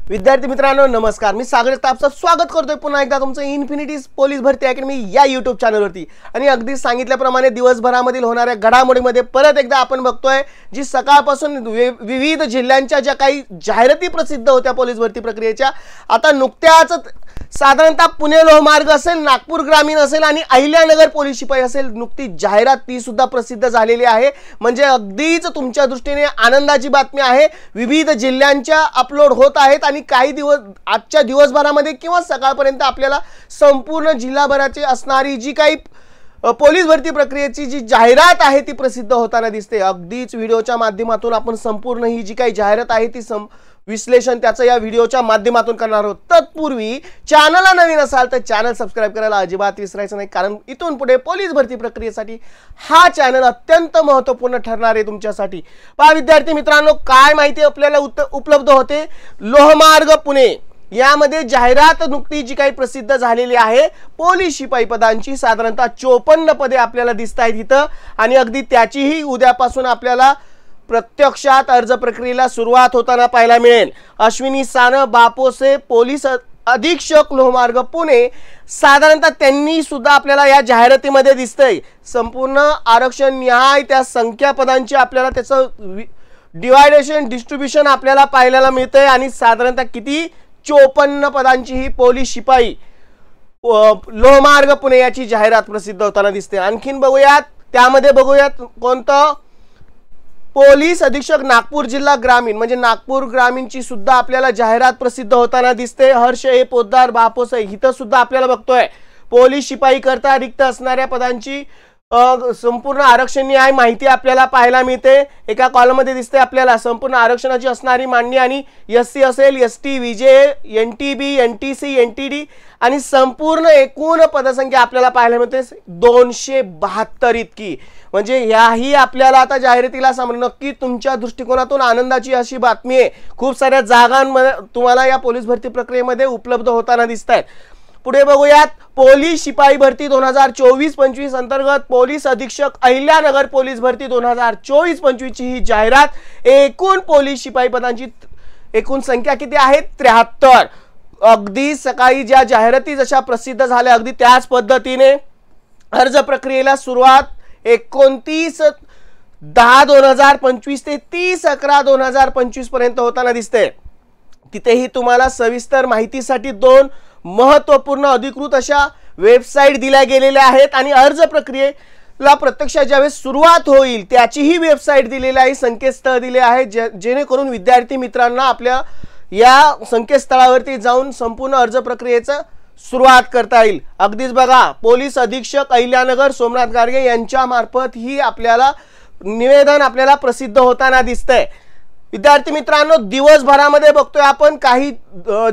विद्यार्थी मित्रांनो नमस्कार, मी सागर आपचं स्वागत करतोय पुन्हा एकदा तुमचं इन्फिनिटी पोलीस भरती अकॅडमी या YouTube चॅनलवरती। आणि अगदी सांगितल्याप्रमाणे दिवसभरामधील होणाऱ्या घडामोडींमध्ये परत एकदा आपण बघतोय जी सकाळपासून विविध जिल्ह्यांच्या ज्या काही जाहिराती प्रसिद्ध होत्या पोलीस भरती प्रक्रियेच्या, आता नुकत्याच साधारणतः पुणे लोहमार्ग असेल, नागपूर ग्रामीण असेल आणि अहिल्यानगर पोलीस शिपाई असेल, नुकती जाहिरात ती सुद्धा प्रसिद्ध झालेली आहे। म्हणजे अगदीच तुमच्या दृष्टीने आनंदाची बातमी आहे। विविध जिल्ह्यांच्या अपलोड होत आहेत आणि काही दिवस आजच्या दिवसभरामध्ये किंवा सकाळपर्यंत आपल्याला संपूर्ण जिल्हाभराची असणारी जी काही पोलीस भरती प्रक्रियेची जी जाहिरात आहे ती प्रसिद्ध होताना दिसते। अगदीच व्हिडिओच्या माध्यमातून आपण संपूर्ण ही जी काही जाहिरात आहे ती विश्लेषण त्याचं या व्हिडिओच्या माध्यमातून करणार आहोत। तत्पूर्वी चॅनलला नवीन असाल तर चॅनल सबस्क्राइब करायला अजिबात विसरायचं नाही, कारण इथून पुढे पोलीस भरती प्रक्रियेसाठी हा चॅनल अत्यंत महत्त्वपूर्ण ठरणार आहे तुमच्यासाठी। पहा विद्यार्थी मित्रांनो, काय माहिती आपल्याला उपलब्ध होते। लोहमार्ग पुणे यामध्ये जाहिरात नुकती जी काही प्रसिद्ध झालेली आहे पोलीस शिपाई पदांची, साधारणतः 54 पदे आपल्याला दिसत आहेत इथं। आणि अगदी त्याचीही उद्यापासून आपल्याला प्रत्यक्षात अर्ज प्रक्रियेला सुरुवात होताना पाहायला मिळेल। अश्विनी साने बापोसे पोलीस अधीक्षक लोहमार्ग पुणे, साधारणतः त्यांनी सुद्धा आपल्याला या जाहिरातीमध्ये दिसतंय। संपूर्ण आरक्षण निहाय त्या संख्या पदांची आपल्याला त्याचं डिस्ट्रीब्युशन आपल्याला पाहायला मिळतंय। आणि साधारणतः किती 54 पदांची ही पोलीस शिपाई लोहमार्ग पुणे याची जाहिरात प्रसिद्ध होताना दिसते। आणखीन बघूयात, त्यामध्ये बघूयात कोणतं पोलीस अधीक्षक नागपूर जिल्हा ग्रामीण, म्हणजे नागपूर ग्रामीणची सुद्धा आपल्याला जाहिरात प्रसिद्ध होताना दिसते। हर्ष ए पोद्दार बापोसे इथं सुद्धा आपल्याला बघतोय पोलीस शिपाई करता रिक्त असणाऱ्या पदांची संपूर्ण आरक्षण निहाय माहिती आपल्याला पाहायला मिळते। एका कॉलम मध्ये दिसते आपल्याला संपूर्ण आरक्षणाची असणारी मांडणी आणि एससी असेल, एसटी, विजे, एनटीबी, एनटीसी, एनटीडी आणि संपूर्ण एकूण पदसंख्या आपल्याला पाहायला मिळते 272 इतकी। म्हणजे याही आपल्याला आता जाहिरातीला नक्की तुमच्या दृष्टिकोनातून आनंदाची अशी बातमी आहे। खूप साऱ्या जागांमध्ये तुम्हाला या पोलीस भरती प्रक्रियेमध्ये उपलब्ध होताना दिसत आहेत। पुढे बघूयात, पोलीस शिपाई भरती 2024-25 अंतर्गत पोलीस अधीक्षक अहिल्यानगर पोलीस भरती 2024-25 ची ही जाहिरात। एकूण पोलीस शिपाई पदांची एकूण संख्या किती आहे? 73। अगदी सकाळी ज्या जाहिराती जशा प्रसिद्ध झाल्या अगदी त्याच पद्धतीने अर्ज प्रक्रियेला सुरुवात 29/10/2025 ते 30/11/2025 पर्यंत होताना दिसते। तिथेही तुम्हाला सविस्तर माहितीसाठी 2 महत्त्वपूर्ण अधिकृत अशा वेबसाईट दिल्या गेलेल्या आहेत आणि अर्ज प्रक्रियेला प्रत्यक्षात ज्यावेळेस सुरुवात होईल त्याचीही वेबसाईट दिलेली आहे, संकेतस्थळ दिले आहे, जेणेकरून विद्यार्थी मित्रांना आपल्या या संकेतस्थळावरती जाऊन संपूर्ण अर्ज प्रक्रियेचं सुरुवात करता येईल। अगदीच बघा, पोलीस अधीक्षक अहिल्यानगर सोमनाथ गारगे यांच्या मार्फत ही आपल्याला निवेदन आपल्याला प्रसिद्ध होताना दिसतंय। विद्यार्थी मित्रांनो, दिवसभरामध्ये बघतोय आपण काही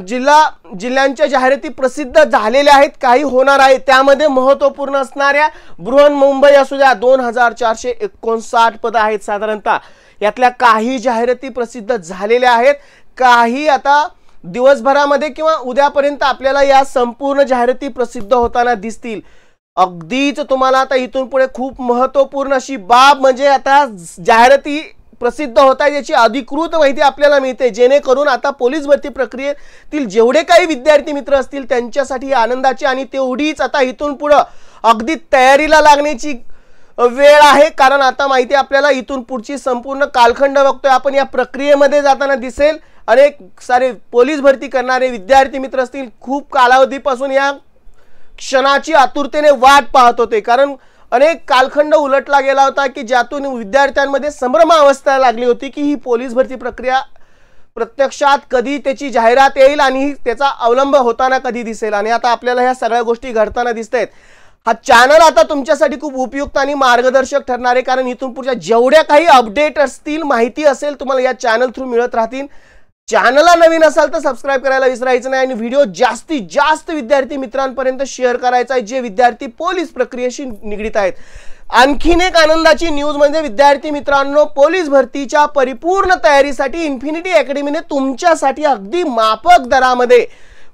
जिल्ह्यांच्या जाहिराती प्रसिद्ध झालेल्या आहेत, काही होणार आहेत। त्यामध्ये महत्त्वपूर्ण असणाऱ्या बृहन्मुंबई असू द्या 2459 पद आहेत साधारणतः, यातल्या काही जाहिराती प्रसिद्ध झालेल्या आहेत, काही आता दिवसभरामध्ये किंवा उद्यापर्यंत आपल्याला या संपूर्ण जाहिराती प्रसिद्ध होताना दिसतील। अगदीच तुम्हाला आता इथून पुढे खूप महत्त्वपूर्ण अशी बाब म्हणजे आता जाहिराती प्रसिद्ध होत आहे याची अधिकृत माहिती आपल्याला मिळते, जेणेकरून आता पोलीस भरती प्रक्रियेतील जेवढे काही विद्यार्थी मित्र असतील त्यांच्यासाठी आनंदाची आणि तेवढीच आता इथून पुढे अगदी तयारीला लागण्याची वेळ आहे। कारण आता माहिती आपल्याला इथून पुढची संपूर्ण कालखंड बघतोय आपण या प्रक्रियेमध्ये जाताना दिसेल। अनेक सारे पोलीस भरती करणारे विद्यार्थी मित्र असतील खूप कालावधीपासून या क्षणाची आतुरतेने वाट पाहत होते, कारण अनेक कालखंड उलटला गेला होता की ज्यातून विद्यार्थ्यांमध्ये संभ्रमावस्था लागली होती की ही पोलीस भरती प्रक्रिया प्रत्यक्षात कधी त्याची जाहिरात येईल आणि त्याचा अवलंब होताना कधी दिसेल। आणि आता आपल्याला ह्या सगळ्या गोष्टी घडताना दिसतायत। हा चॅनल आता तुमच्यासाठी खूप उपयुक्त आणि मार्गदर्शक ठरणार आहे, कारण इथून पुढच्या जेवढ्या काही अपडेट असतील, माहिती असेल, तुम्हाला या चॅनल थ्रू मिळत राहतील। चॅनलला नवीन असाल तर सबस्क्राइब करायला विसरायचं नाही आणि व्हिडिओ जास्तीत जास्त विद्यार्थी मित्रांपर्यंत शेअर करायचा आहे जे विद्यार्थी पोलीस प्रक्रियेशी निगडित आहेत। आणखीन एक आनंदाची न्यूज म्हणजे विद्यार्थी मित्रांनो, पोलीस भरतीच्या परिपूर्ण तयारीसाठी इन्फिनिटी अकॅडमीने तुमच्यासाठी अगदी माफक दरामध्ये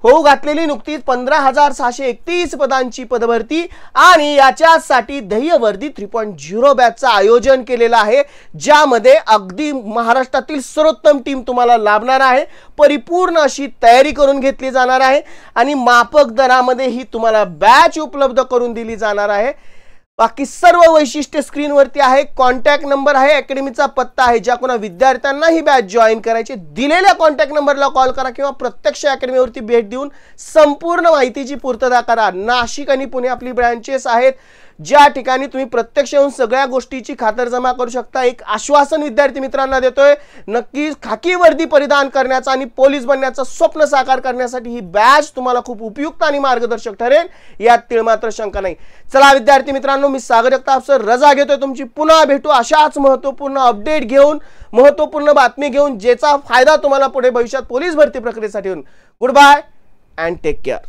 होऊ घातलेली नुकतीच 15,631 पदांची पदभरती आणि याच्यासाठी ध्येयवर्दी 3.0 बॅचचं आयोजन केलेलं आहे, ज्यामध्ये अगदी महाराष्ट्रातील सर्वोत्तम टीम तुम्हाला लाभणार आहे। परिपूर्ण अशी तयारी करून घेतली जाणार आहे आणि माफक दरामध्ये ही तुम्हाला बॅच उपलब्ध करून दिली जाणार आहे। बाकी सर्व वैशिष्ट्ये स्क्रीनवरती आहे, कॉन्टॅक्ट नंबर आहे, अकॅडमीचा पत्ता आहे। ज्या कोणा विद्यार्थ्यांना ही बॅच जॉईन करायची दिलेल्या कॉन्टॅक्ट नंबरला कॉल करा किंवा प्रत्यक्ष अकॅडमीवरती भेट देऊन संपूर्ण माहितीची पूर्तता करा। नाशिक आणि पुणे आपली ब्रांचेस आहेत, ज्या ठिकाणी तुम्ही प्रत्यक्ष येऊन सगळ्या गोष्टीची खातरजमा करू शकता। एक आश्वासन विद्यार्थी मित्रांना देतोय, नक्की खाकी वर्दी परिधान करण्याचा आणि पोलीस बनण्याचं स्वप्न साकार करण्यासाठी ही बॅच तुम्हाला खूप उपयुक्त आणि मार्गदर्शक ठरेल, यात तीळ मात्र शंका नाही। चला विद्यार्थी मित्रांनो, मी सागर जगताप सर रजा घेतोय तुमची। पुन्हा भेटू अशाच महत्त्वपूर्ण अपडेट घेऊन, महत्त्वपूर्ण बातमी घेऊन, ज्याचा फायदा तुम्हाला पुढे भविष्यात पोलीस भरती प्रक्रियेसाठी होईल। Good bye and take care.